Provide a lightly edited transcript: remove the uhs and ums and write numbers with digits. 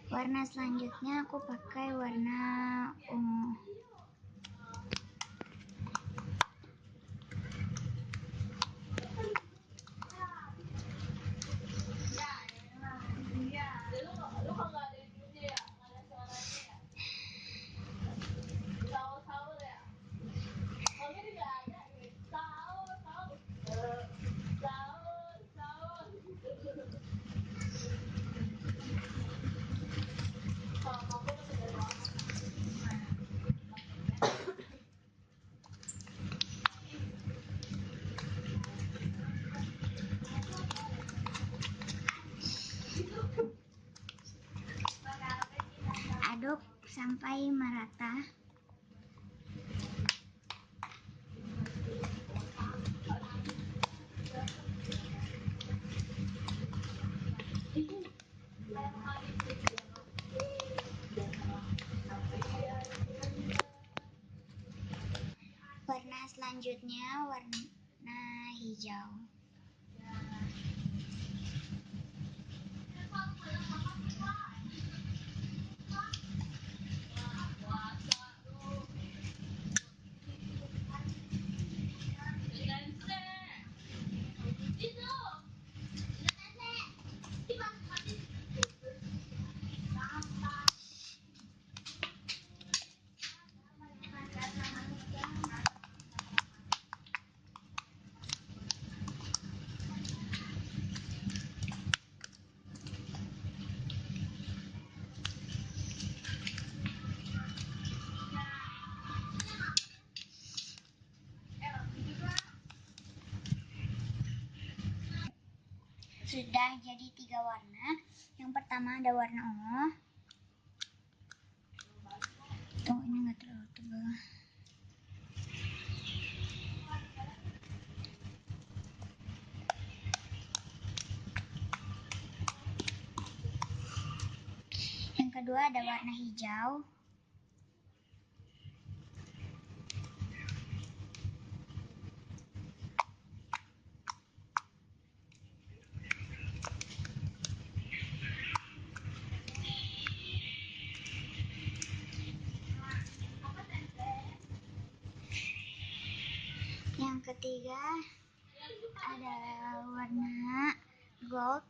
Warna selanjutnya aku pakai warna ungu. Aduk sampai merata. Warna selanjutnya warna hijau. Sudah jadi 3 warna. Yang pertama ada warna ungu. Tuh, ini nggak terlalu tebal. Yang kedua ada warna hijau. Yang ketiga ada warna gold.